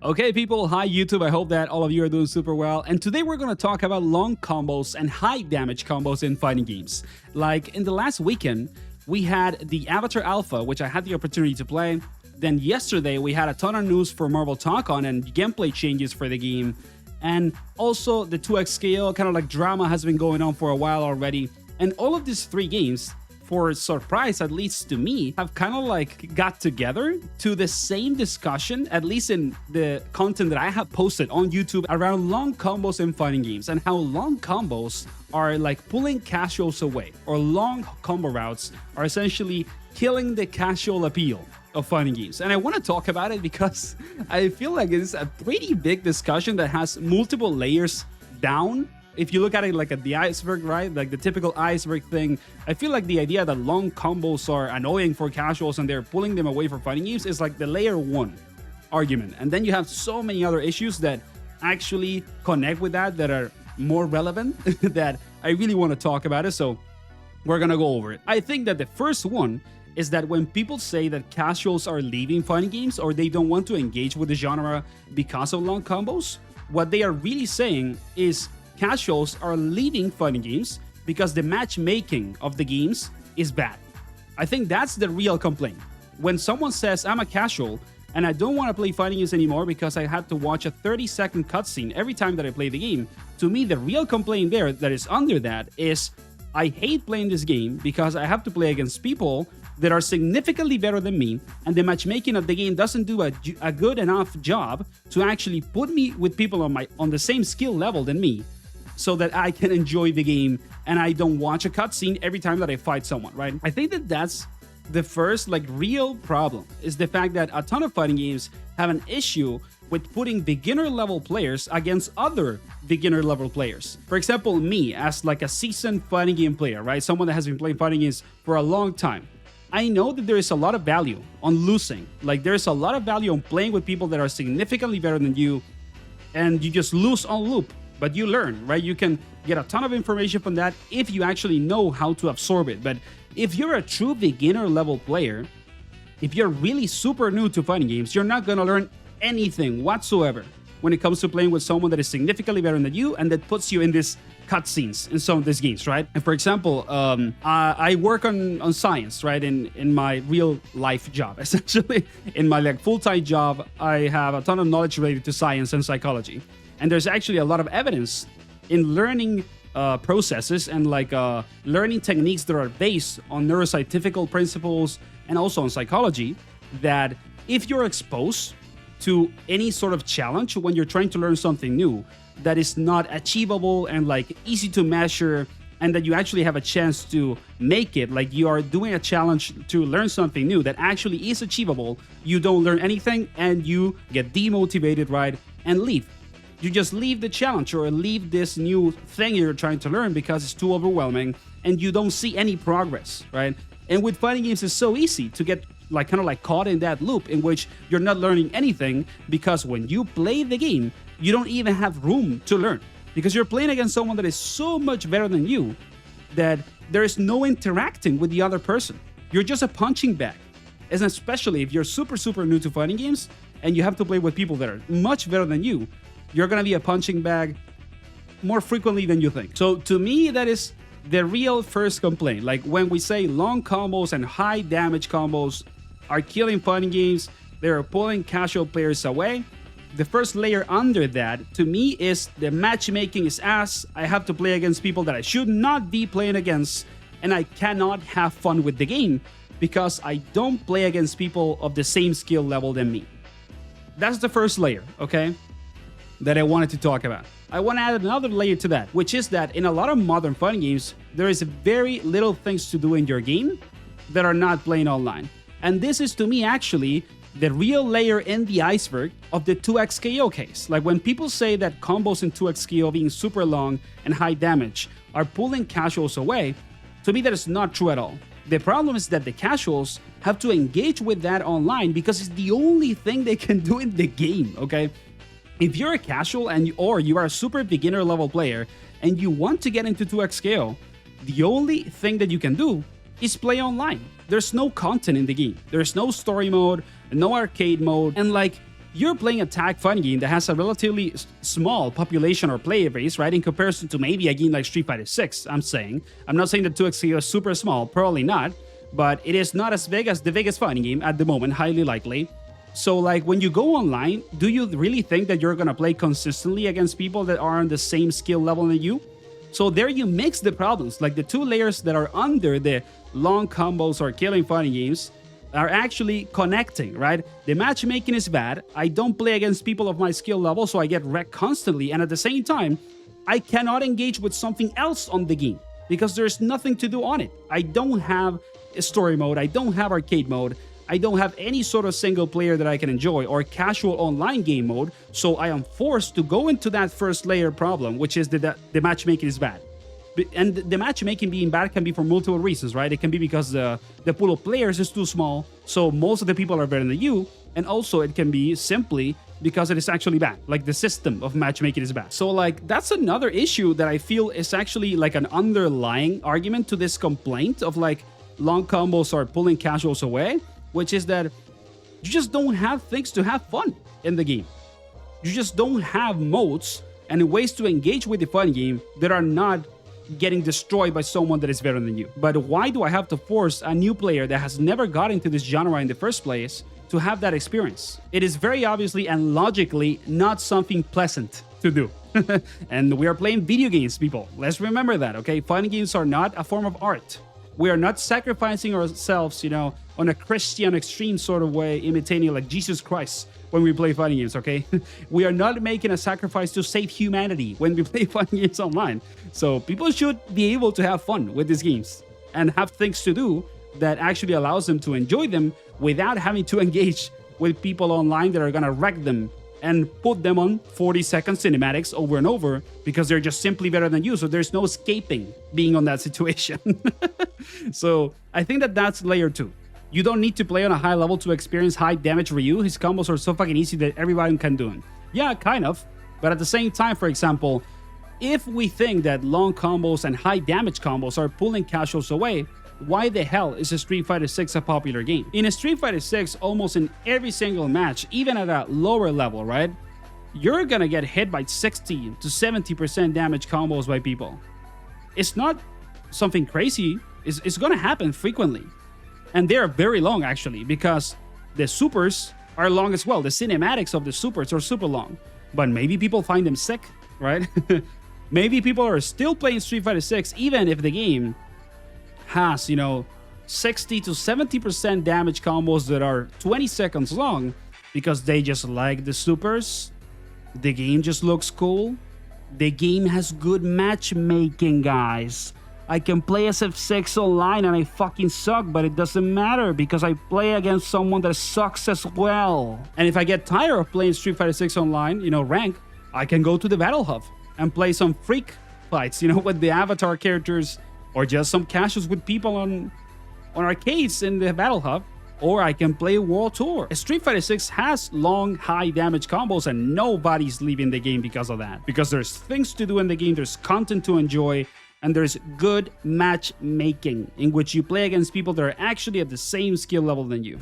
Okay, people, hi YouTube. I hope that all of you are doing super well. And today we're going to talk about long combos and high damage combos in fighting games. Like in the last weekend, we had the Avatar Alpha, which I had the opportunity to play. Then yesterday, we had a ton of news for Marvel Tokon and gameplay changes for the game. And also the 2x scale kind of like drama has been going on for a while already. And all of these three games, for surprise, at least to me, have kind of like got together to the same discussion, at least in the content that I have posted on YouTube around long combos in fighting games and how long combos are like pulling casuals away, or long combo routes are essentially killing the casual appeal of fighting games. And I want to talk about it because I feel like it's a pretty big discussion that has multiple layers down. If you look at it like at the iceberg, right? Like the typical iceberg thing, I feel like the idea that long combos are annoying for casuals and they're pulling them away from fighting games is like the layer one argument. And then you have so many other issues that actually connect with that are more relevant that I really want to talk about it. So we're going to go over it. I think that the first one is that when people say that casuals are leaving fighting games or they don't want to engage with the genre because of long combos, what they are really saying is casuals are leaving fighting games because the matchmaking of the games is bad. I think that's the real complaint. When someone says, I'm a casual and I don't want to play fighting games anymore because I had to watch a 30-second cutscene every time that I play the game, to me, the real complaint there that is under that is, I hate playing this game because I have to play against people that are significantly better than me, and the matchmaking of the game doesn't do a good enough job to actually put me with people on the same skill level than me, so that I can enjoy the game and I don't watch a cutscene every time that I fight someone, right? I think that that's the first like real problem, is the fact that a ton of fighting games have an issue with putting beginner level players against other beginner level players. For example, me as like a seasoned fighting game player, right? Someone that has been playing fighting games for a long time. I know that there is a lot of value on losing. Like there's a lot of value on playing with people that are significantly better than you, and you just lose on loop. But you learn, right? You can get a ton of information from that if you actually know how to absorb it. But if you're a true beginner level player, if you're really super new to fighting games, you're not going to learn anything whatsoever when it comes to playing with someone that is significantly better than you and that puts you in these cutscenes in some of these games, right? And for example, I work on science, right? In my real life job, essentially. In my like full-time job, I have a ton of knowledge related to science and psychology. And there's actually a lot of evidence in learning processes and like learning techniques that are based on neuroscientific principles and also on psychology, that if you're exposed to any sort of challenge when you're trying to learn something new that is not achievable and like easy to measure, and that you actually have a chance to make it, like you are doing a challenge to learn something new that actually is achievable, you don't learn anything and you get demotivated, right? And leave. You just leave the challenge or leave this new thing you're trying to learn because it's too overwhelming and you don't see any progress, right? And with fighting games, it's so easy to get like kind of like caught in that loop in which you're not learning anything, because when you play the game, you don't even have room to learn because you're playing against someone that is so much better than you that there is no interacting with the other person. You're just a punching bag. And especially if you're super new to fighting games and you have to play with people that are much better than you, you're going to be a punching bag more frequently than you think. So to me, that is the real first complaint. Like when we say long combos and high damage combos are killing fighting games, they're pulling casual players away. The first layer under that, to me, is the matchmaking is ass. I have to play against people that I should not be playing against, and I cannot have fun with the game because I don't play against people of the same skill level than me. That's the first layer, okay, that I wanted to talk about. I want to add another layer to that, which is that in a lot of modern fighting games, there is very little things to do in your game that are not playing online. And this is, to me, actually the real layer in the iceberg of the 2x KO case. Like when people say that combos in 2x KO being super long and high damage are pulling casuals away, to me that is not true at all. The problem is that the casuals have to engage with that online because it's the only thing they can do in the game, okay? If you're a casual or you are a super beginner level player and you want to get into 2x KO, the only thing that you can do is play online. There's no content in the game. There's no story mode, no arcade mode, and like you're playing a tag fighting game that has a relatively small population or player base, right? In comparison to maybe a game like Street Fighter 6, I'm saying. I'm not saying that 2X is super small, probably not, but it is not as big as the biggest fighting game at the moment, highly likely. So like when you go online, do you really think that you're gonna play consistently against people that are on the same skill level than you? So there you mix the problems, like the two layers that are under the long combos or killing fighting games are actually connecting, right? The matchmaking is bad. I don't play against people of my skill level, so I get wrecked constantly. And at the same time, I cannot engage with something else on the game because there's nothing to do on it. I don't have a story mode. I don't have arcade mode. I don't have any sort of single player that I can enjoy or casual online game mode. So I am forced to go into that first layer problem, which is that the matchmaking is bad. And the matchmaking being bad can be for multiple reasons, right? It can be because the pool of players is too small, so most of the people are better than you. And also it can be simply because it is actually bad. Like the system of matchmaking is bad. So like that's another issue that I feel is actually like an underlying argument to this complaint of like long combos are pulling casuals away, which is that you just don't have things to have fun in the game. You just don't have modes and ways to engage with the fun game that are not getting destroyed by someone that is better than you. But why do I have to force a new player that has never got into this genre in the first place to have that experience? It is very obviously and logically not something pleasant to do. And we are playing video games, people. Let's remember that, okay? Fighting games are not a form of art. We are not sacrificing ourselves, you know, on a Christian extreme sort of way, imitating like Jesus Christ when we play fighting games, okay? We are not making a sacrifice to save humanity when we play fighting games online. So people should be able to have fun with these games and have things to do that actually allows them to enjoy them without having to engage with people online that are gonna wreck them and put them on 40-second cinematics over and over because they're just simply better than you. So there's no escaping being on that situation. So I think that that's layer 2. You don't need to play on a high level to experience high damage Ryu. His combos are so fucking easy that everybody can do them. Yeah, kind of. But at the same time, for example, if we think that long combos and high damage combos are pulling casuals away, why the hell is a Street Fighter 6 a popular game? In a Street Fighter 6, almost in every single match, even at a lower level, right? You're gonna get hit by 60 to 70% damage combos by people. It's not something crazy. It's gonna happen frequently. And they are very long, actually, because the supers are long as well. The cinematics of the supers are super long. But maybe people find them sick, right? Maybe people are still playing Street Fighter 6, even if the game has, you know, 60 to 70% damage combos that are 20 seconds long because they just like the supers. The game just looks cool. The game has good matchmaking, guys. I can play SF6 online and I fucking suck, but it doesn't matter because I play against someone that sucks as well. And if I get tired of playing Street Fighter 6 online, you know, rank, I can go to the Battle Hub and play some freak fights, you know, with the avatar characters or just some casuals with people on arcades in the Battle Hub. Or I can play World Tour. Street Fighter 6 has long, high damage combos and nobody's leaving the game because of that. Because there's things to do in the game, there's content to enjoy, and there's good matchmaking in which you play against people that are actually at the same skill level than you.